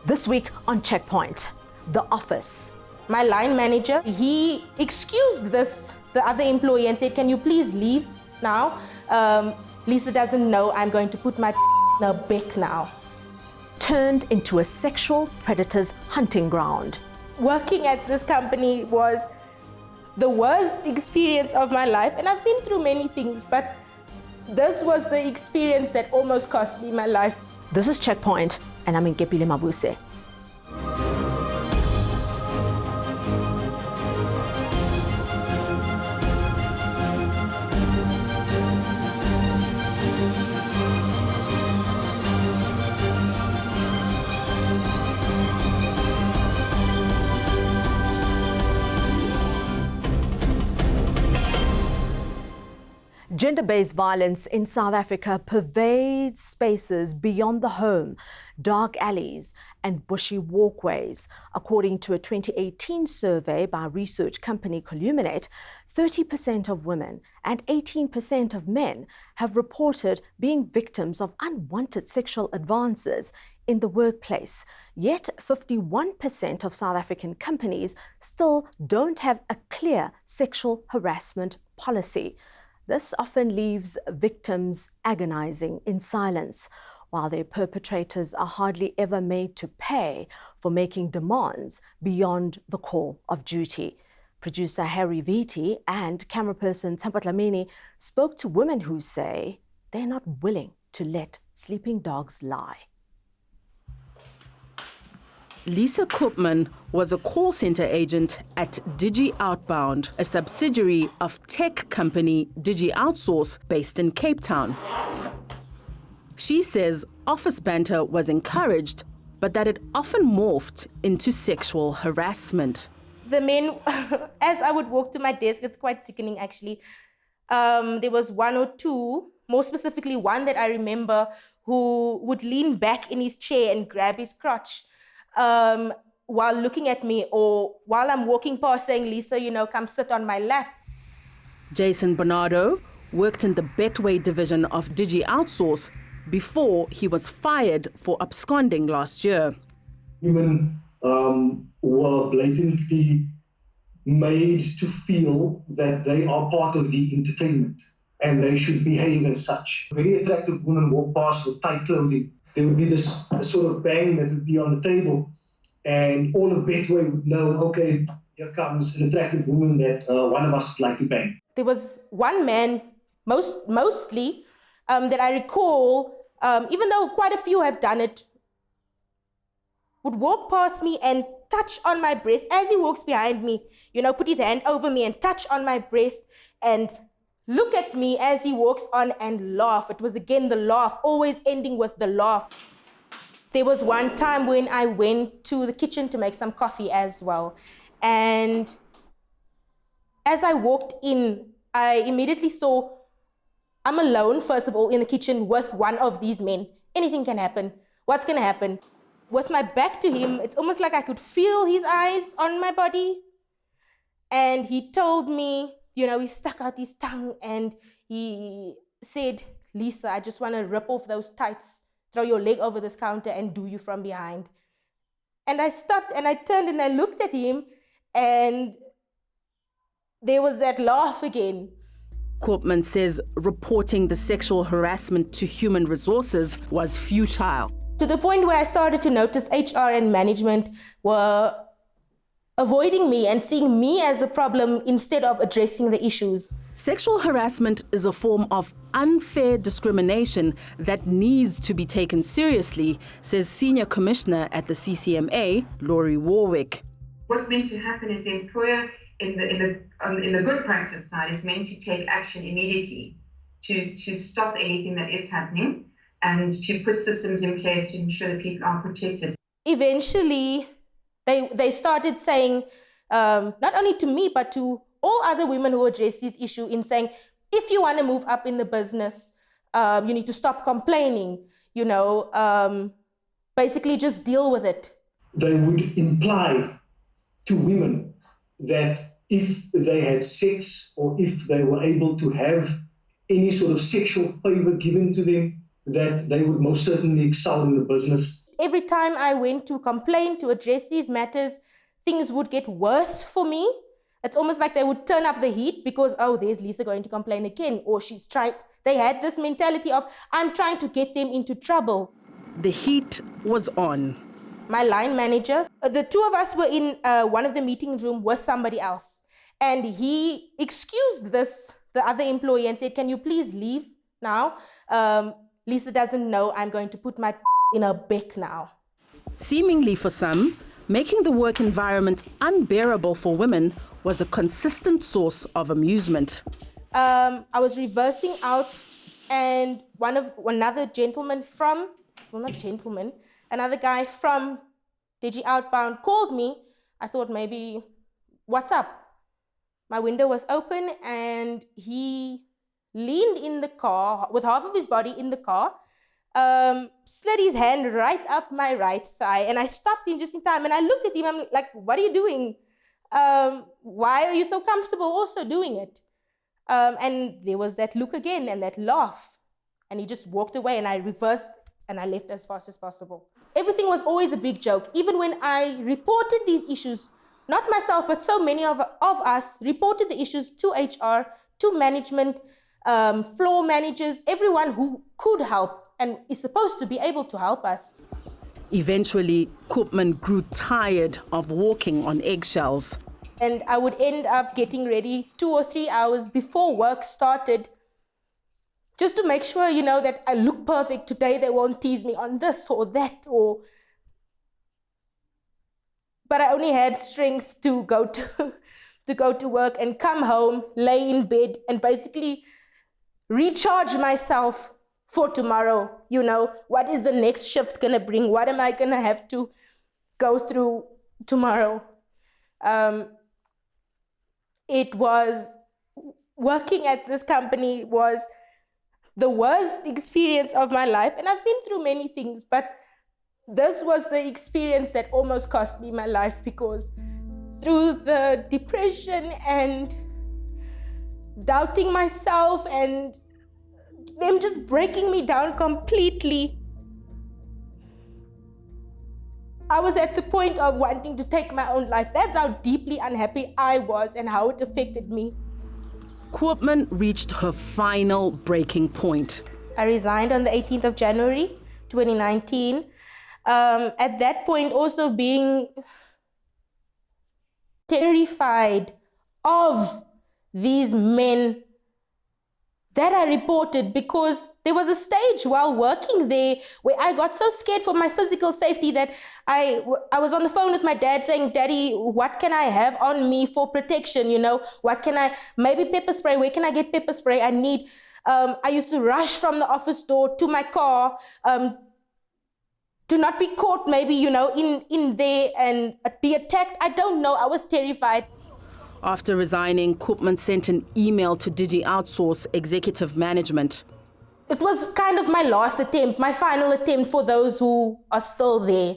This week on Checkpoint, the office. My line manager, he excused the other employee and said, can you please leave now? Lisa doesn't know I'm going to put my in her back now. Turned into a sexual predator's hunting ground. Working at this company was the worst experience of my life, and I've been through many things, but this was the experience that almost cost me my life. This is Checkpoint, and I'm Nkepile Mabuse. Gender-based violence in South Africa pervades spaces beyond the home, dark alleys and bushy walkways. According to a 2018 survey by research company Koopman, 30% of women and 18% of men have reported being victims of unwanted sexual advances in the workplace. Yet 51% of South African companies still don't have a clear sexual harassment policy. This often leaves victims agonizing in silence, while their perpetrators are hardly ever made to pay for making demands beyond the call of duty. Producer Harry Viti and cameraperson Tsampa Dlamini spoke to women who say they're not willing to let sleeping dogs lie. Lisa Koopman was a call center agent at Digi Outbound, a subsidiary of tech company Digi Outsource based in Cape Town. She says office banter was encouraged, but that it often morphed into sexual harassment. The men, as I would walk to my desk, it's quite sickening actually. There was one or two, more specifically one that I remember, who would lean back in his chair and grab his crotch while looking at me, or while I'm walking past saying, Lisa, come sit on my lap. Jason Bernardo worked in the Betway division of Digi Outsource before he was fired for absconding last year. Women were blatantly made to feel that they are part of the entertainment and they should behave as such. Very attractive women walk past with tight clothing. There would be this sort of bang that would be on the table, and all of Betway would know, okay, here comes an attractive woman that one of us would like to bang. There was one man, mostly, that I recall, even though quite a few have done it, would walk past me and touch on my breast as he walks behind me, put his hand over me and touch on my breast and look at me as he walks on and laugh. It was again the laugh, always ending with the laugh. There was one time when I went to the kitchen to make some coffee as well. And as I walked in, I immediately saw I'm alone, first of all, in the kitchen with one of these men. Anything can happen. What's going to happen? With my back to him, it's almost like I could feel his eyes on my body. And he told me, he stuck out his tongue and he said, Lisa, I just want to rip off those tights, throw your leg over this counter and do you from behind. And I stopped and I turned and I looked at him and there was that laugh again. Koopman says reporting the sexual harassment to human resources was futile. To the point where I started to notice HR and management were avoiding me and seeing me as a problem instead of addressing the issues. Sexual harassment is a form of unfair discrimination that needs to be taken seriously, says Senior Commissioner at the CCMA, Laurie Warwick. What's meant to happen is the employer in the good practice side is meant to take action immediately to stop anything that is happening and to put systems in place to ensure that people are protected. Eventually, they started saying, not only to me, but to all other women who address this issue, in saying, if you want to move up in the business, you need to stop complaining, basically just deal with it. They would imply to women that if they had sex or if they were able to have any sort of sexual favor given to them, that they would most certainly excel in the business. every time I went to complain, to address these matters, things would get worse for me. It's almost like they would turn up the heat because, oh, there's Lisa going to complain again, or she's trying. They had this mentality of, I'm trying to get them into trouble. The heat was on. My line manager, the two of us were in one of the meeting room with somebody else. And he excused the other employee and said, can you please leave now? Lisa doesn't know I'm going to put my in her beck now. Seemingly for some, making the work environment unbearable for women was a consistent source of amusement. I was reversing out, and another gentleman from, well, not gentleman, another guy from Digi Outbound called me. I thought maybe, what's up? My window was open and he leaned in the car with half of his body in the car, slid his hand right up my right thigh, and I stopped him just in time. And I looked at him, I'm like, what are you doing? Why are you so comfortable also doing it? And there was that look again and that laugh. And he just walked away, and I reversed and I left as fast as possible. Everything was always a big joke. Even when I reported these issues, not myself, but so many of us reported the issues to HR, to management, floor managers, everyone who could help and is supposed to be able to help us. Eventually, Koopman grew tired of walking on eggshells. And I would end up getting ready 2 or 3 hours before work started, just to make sure, that I look perfect. Today they won't tease me on this or that, but I only had strength to go to work and come home, lay in bed, and basically recharge myself for tomorrow. What is the next shift gonna bring? What am I gonna have to go through tomorrow? It was, working at this company was the worst experience of my life. And I've been through many things, but this was the experience that almost cost me my life, because through the depression and doubting myself and them just breaking me down completely, I was at the point of wanting to take my own life. That's how deeply unhappy I was and how it affected me. Koopman reached her final breaking point. I resigned on the 18th of January, 2019. At that point, also being terrified of these men that I reported, because there was a stage while working there where I got so scared for my physical safety that I was on the phone with my dad saying, Daddy, what can I have on me for protection? What can I, maybe pepper spray, where can I get pepper spray? I need, I used to rush from the office door to my car, to not be caught maybe, in there and be attacked. I don't know, I was terrified. After resigning, Koopman sent an email to Digi Outsource executive management. It was kind of my last attempt, my final attempt for those who are still there,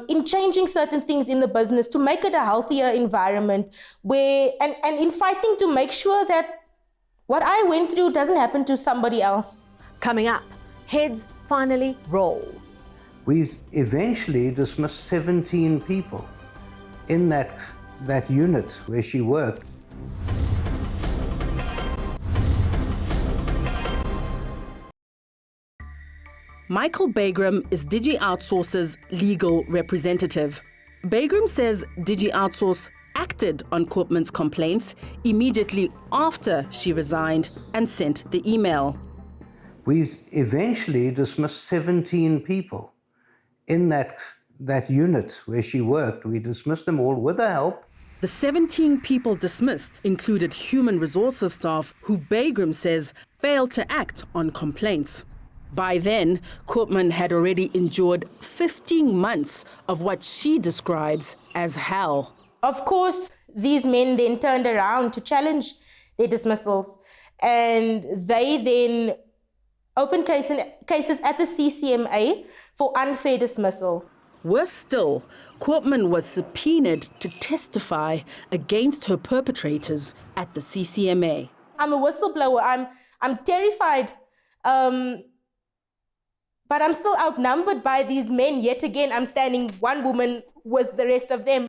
in changing certain things in the business to make it a healthier environment, where and in fighting to make sure that what I went through doesn't happen to somebody else. Coming up, heads finally roll. We eventually dismissed 17 people in that unit where she worked. Michael Bagram is Digi Outsource's legal representative. Bagram says Digi Outsource acted on Koopman's complaints immediately after she resigned and sent the email. We eventually dismissed 17 people in that unit where she worked. We dismissed them all with her help. The 17 people dismissed included human resources staff who Bagram says failed to act on complaints. By then, Koopman had already endured 15 months of what she describes as hell. Of course, these men then turned around to challenge their dismissals, and they then opened cases at the CCMA for unfair dismissal. Worse still, Koopman was subpoenaed to testify against her perpetrators at the CCMA. I'm a whistleblower. I'm terrified But I'm still outnumbered by these men. Yet again, I'm standing one woman with the rest of them.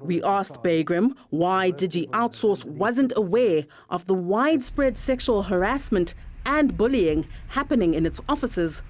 We asked Bagram why Digi Outsource wasn't aware of the widespread sexual harassment and bullying happening in its offices.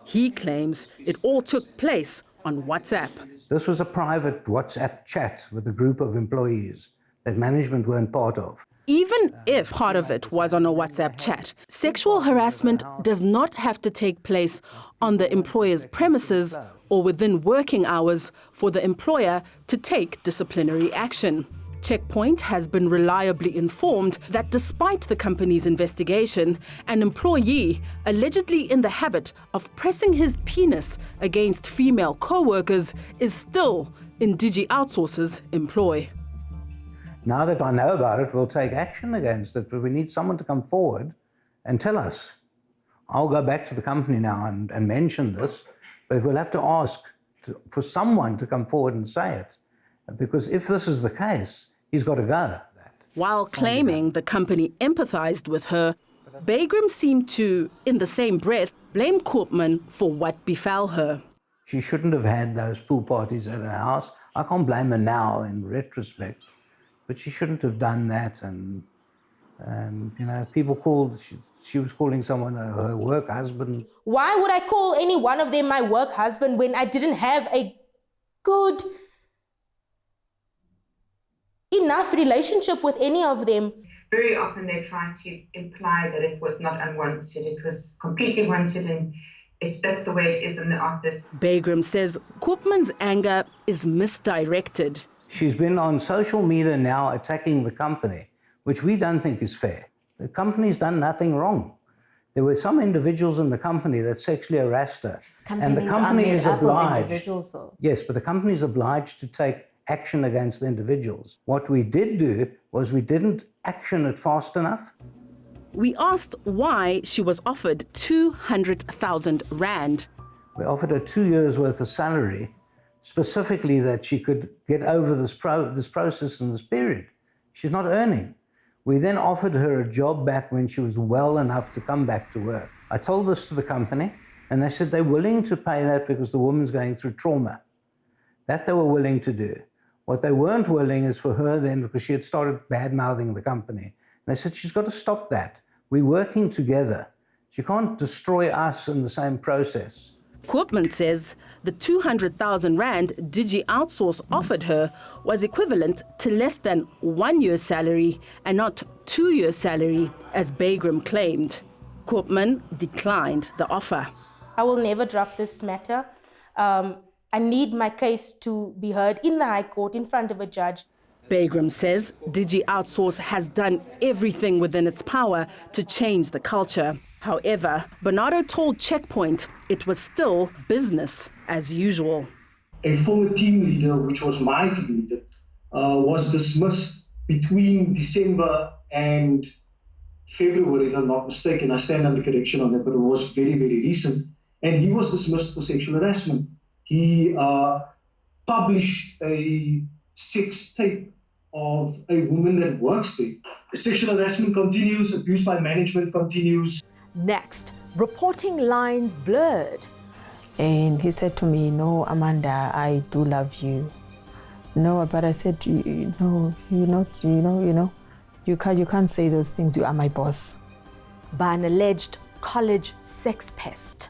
He claims it all took place on WhatsApp. This was a private WhatsApp chat with a group of employees that management weren't part of. Even if part of it was on a WhatsApp chat, sexual harassment does not have to take place on the employer's premises or within working hours for the employer to take disciplinary action. Checkpoint has been reliably informed that despite the company's investigation, an employee allegedly in the habit of pressing his penis against female co-workers is still in Digi Outsource's employ. Now that I know about it, we'll take action against it, but we need someone to come forward and tell us. I'll go back to the company now and mention this, but we'll have to ask for someone to come forward and say it. Because if this is the case, he's got to go. While claiming the company empathized with her, Bagram seemed to, in the same breath, blame Koopman for what befell her. She shouldn't have had those pool parties at her house. I can't blame her now in retrospect, but she shouldn't have done that. And you know, people called, she was calling someone her work husband. Why would I call any one of them my work husband when I didn't have a good enough relationship with any of them? Very often they try to imply that it was not unwanted, it was completely wanted, and that's the way it is in the office. Bagram says Koopman's anger is misdirected. She's been on social media now attacking the company, which we don't think is fair. The company's done nothing wrong. There were some individuals in the company that sexually harassed her. And the company is obliged. Yes, but the company is obliged to take action against the individuals. What we did do was we didn't action it fast enough. We asked why she was offered 200,000 rand. We offered her 2 years' worth of salary, specifically that she could get over this process in this period. She's not earning. We then offered her a job back when she was well enough to come back to work. I told this to the company, and they said they're willing to pay that because the woman's going through trauma. That they were willing to do. What they weren't willing is for her then, because she had started bad-mouthing the company. They said, she's got to stop that. We're working together. She can't destroy us in the same process. Koopman says the 200,000 rand Digi Outsource offered her was equivalent to less than 1 year's salary and not 2 years' salary, as Bagram claimed. Koopman declined the offer. I will never drop this matter. I need my case to be heard in the High Court in front of a judge. Bagram says Digi Outsource has done everything within its power to change the culture. However, Bernardo told Checkpoint it was still business as usual. A former team leader, which was my team leader, was dismissed between December and February, if I'm not mistaken. I stand under correction on that, but it was very, very recent. And he was dismissed for sexual harassment. He published a sex tape of a woman that works there. Sexual harassment continues, abuse by management continues. Next, reporting lines blurred. And he said to me, "No, Amanda, I do love you." No, but I said, "No, you can't say those things. You are my boss." By an alleged college sex pest.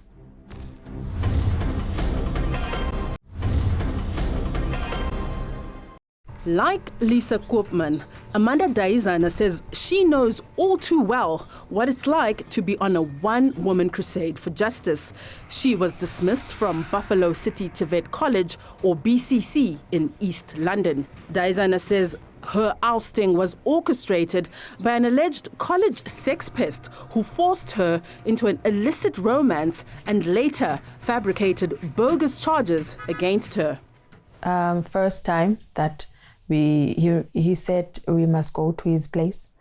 Like Lisa Koopman, Amanda Daizana says she knows all too well what it's like to be on a one-woman crusade for justice. She was dismissed from Buffalo City TVET College, or BCC, in East London. Daizana says her ousting was orchestrated by an alleged college sex pest who forced her into an illicit romance and later fabricated bogus charges against her. First time that he said we must go to his place,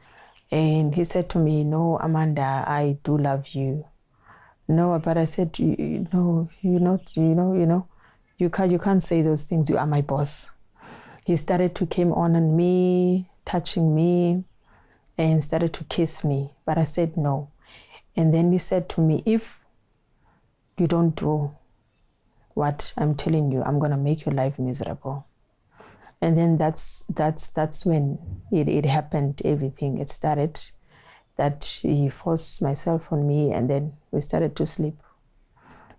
and he said to me, "No, Amanda, I do love you." No, but I said, "No, you can't say those things. You are my boss." He started to come on me, touching me, and started to kiss me, but I said no. And then he said to me, "If you don't do what I'm telling you, I'm going to make your life miserable. And then that's when it happened, everything. It started that he forced myself on me, and then we started to sleep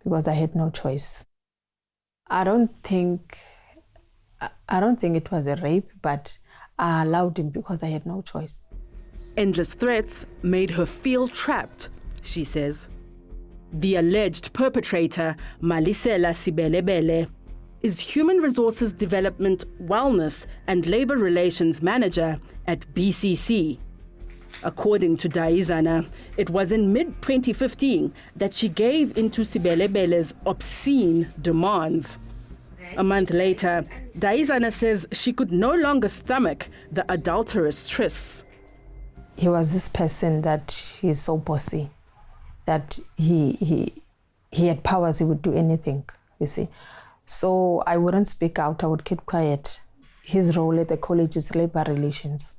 because I had no choice. I don't think it was a rape, but I allowed him because I had no choice. Endless threats made her feel trapped, she says. The alleged perpetrator, Malisela Sibelebele, is Human Resources Development, Wellness and Labour Relations Manager at BCC. According to Daizana, it was in mid-2015 that she gave into Sibelebele's obscene demands. A month later, Daizana says she could no longer stomach the adulterous trysts. He was this person that he's so bossy, that he had powers, he would do anything, you see. So I wouldn't speak out, I would keep quiet. His role at the college is labor relations.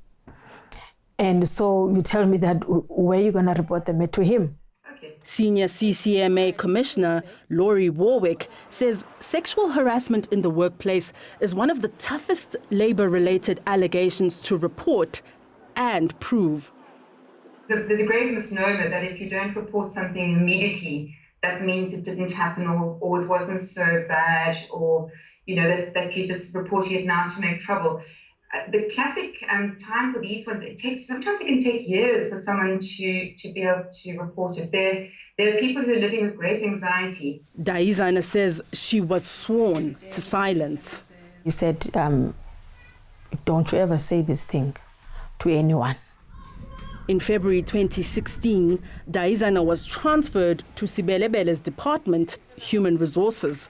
And so you tell me that where are you going to report them to him? Senior CCMA Commissioner Laurie Warwick says sexual harassment in the workplace is one of the toughest labor-related allegations to report and prove. There's a grave misnomer that if you don't report something immediately, that means it didn't happen or it wasn't so bad, or that you're just reporting it now to make trouble. The classic time for these ones, sometimes it can take years for someone to be able to report it. There are people who are living with great anxiety. Daizana says she was sworn to silence. He said, don't you ever say this thing to anyone. In February 2016, Daizana was transferred to Sibelebele's department, Human Resources.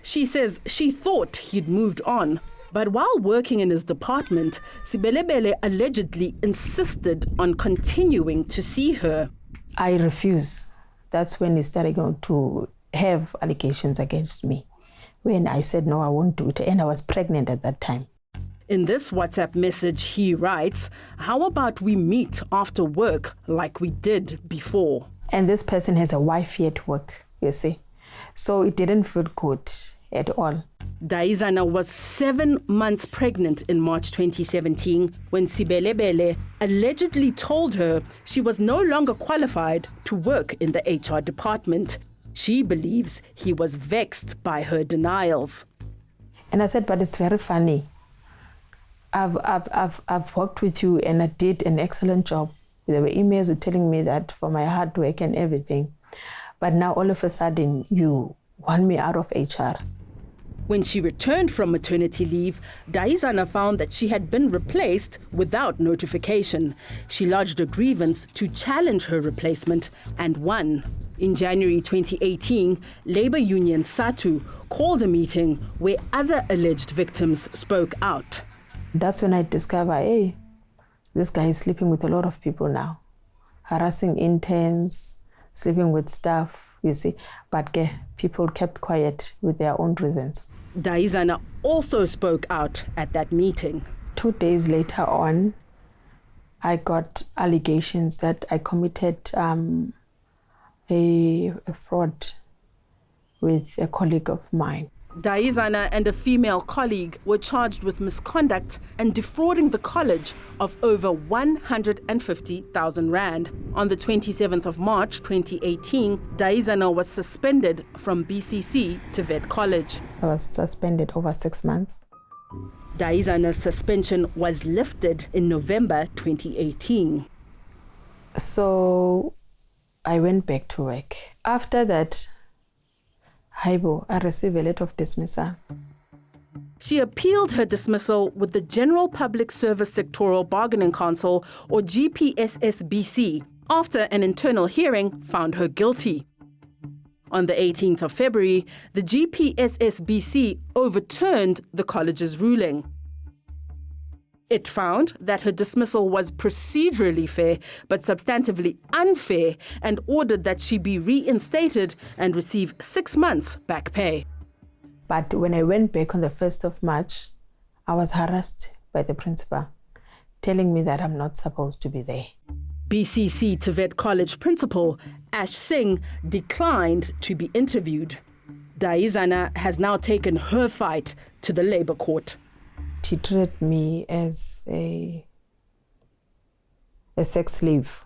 She says she thought he'd moved on, but while working in his department, Sibelebele allegedly insisted on continuing to see her. I refuse. That's when he started going to have allegations against me. When I said, no, I won't do it, and I was pregnant at that time. In this WhatsApp message, he writes, how about we meet after work like we did before? And this person has a wife here at work, you see. So it didn't feel good at all. Daizana was 7 months pregnant in March 2017 when Sibelebele allegedly told her she was no longer qualified to work in the HR department. She believes he was vexed by her denials. And I said, but it's very funny. I've worked with you and I did an excellent job. There were emails telling me that for my hard work and everything. But now all of a sudden you want me out of HR. When she returned from maternity leave, Daizana found that she had been replaced without notification. She lodged a grievance to challenge her replacement and won. In January 2018, Labour Union SATU called a meeting where other alleged victims spoke out. That's when I discovered, hey, this guy is sleeping with a lot of people now, harassing interns, sleeping with staff, you see. But people kept quiet with their own reasons. Daizana also spoke out at that meeting. 2 days later on, I got allegations that I committed a fraud with a colleague of mine. Daizana and a female colleague were charged with misconduct and defrauding the college of over 150,000 rand. On the 27th of March 2018, Daizana was suspended from BCC to Vet College. I was suspended over 6 months. Daizana's suspension was lifted in November 2018. So I went back to work. After that, I received a letter of dismissal. She appealed her dismissal with the General Public Service Sectoral Bargaining Council, or GPSSBC, after an internal hearing found her guilty. On the 18th of February, the GPSSBC overturned the college's ruling. It found that her dismissal was procedurally fair but substantively unfair and ordered that she be reinstated and receive 6 months back pay. But when I went back on the 1st of March, I was harassed by the principal, telling me that I'm not supposed to be there. BCC TVET College principal Ash Singh declined to be interviewed. Daizana has now taken her fight to the Labour Court. He treated me as a sex slave.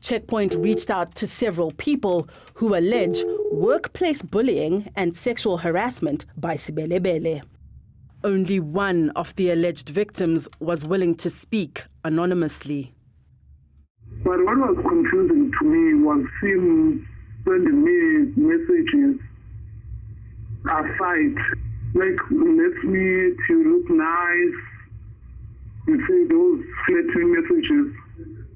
Checkpoint reached out to several people who allege workplace bullying and sexual harassment by Sibelebele. Only one of the alleged victims was willing to speak anonymously. But what was confusing to me was him sending me messages aside, like, let me to look nice. You see those flattering messages.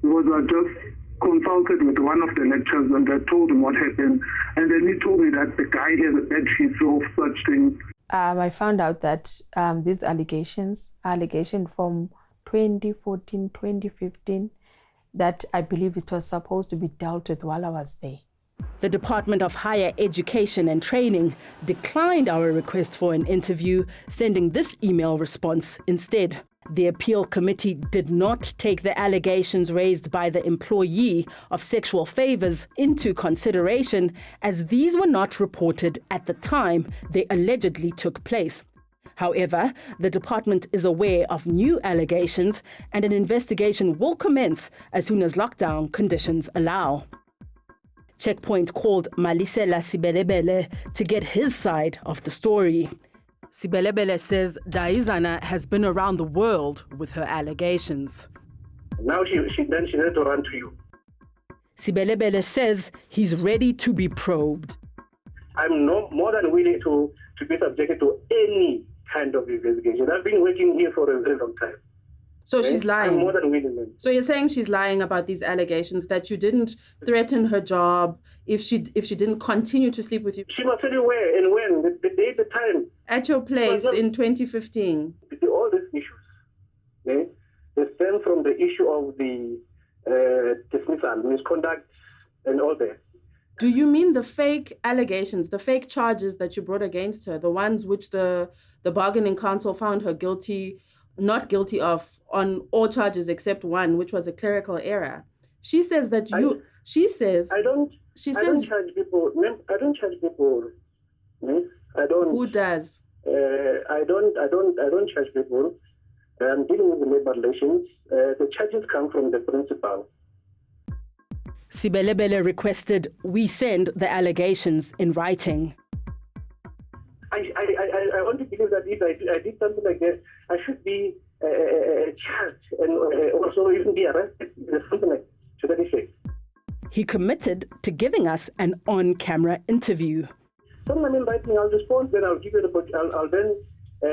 Because I just consulted with one of the lecturers and I told him what happened. And then he told me that the guy has a bad history of such things. I found out that these allegations from 2014, 2015, that I believe it was supposed to be dealt with while I was there. The Department of Higher Education and Training declined our request for an interview, sending this email response instead. The appeal committee did not take the allegations raised by the employee of sexual favors into consideration, as these were not reported at the time they allegedly took place. However, the department is aware of new allegations and an investigation will commence as soon as lockdown conditions allow. Checkpoint called Malisela Sibelebele to get his side of the story. Sibelebele says Daizana has been around the world with her allegations. Now she had to run to you. Sibelebele says he's ready to be probed. I'm more than willing to be subjected to any kind of investigation. I've been working here for a very long time. So she's lying. I'm more than willing. So you're saying she's lying about these allegations, that you didn't threaten her job if she didn't continue to sleep with you? She must tell you where and when, the date, the time. At your place in 2015. All these issues, they stem from the issue of the dismissal, misconduct, and all that. Do you mean the fake allegations, the fake charges that you brought against her, the ones which the bargaining council found her not guilty of on all charges except one, which was a clerical error? She says that you. I don't charge people. I don't charge people. I don't. Who does? I don't charge people. I'm dealing with the labor relations. The charges come from the principal. Sibelebele requested we send the allegations in writing. I want to believe that if I did something like that, I should be charged and also even be arrested. Something like to that effect. He committed to giving us an on-camera interview. Someone invite me, I'll respond. Then I'll give you I'll then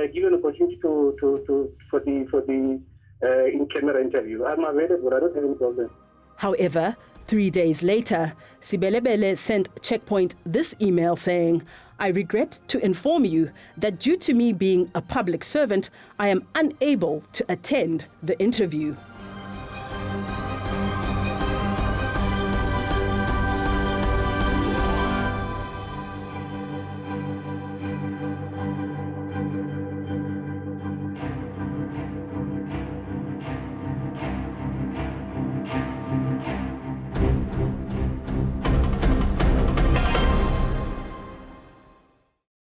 give you an opportunity for the in-camera interview. I'm available. I don't have any problem. However, 3 days later, Sibelebele sent Checkpoint this email saying, "I regret to inform you that due to me being a public servant, I am unable to attend the interview."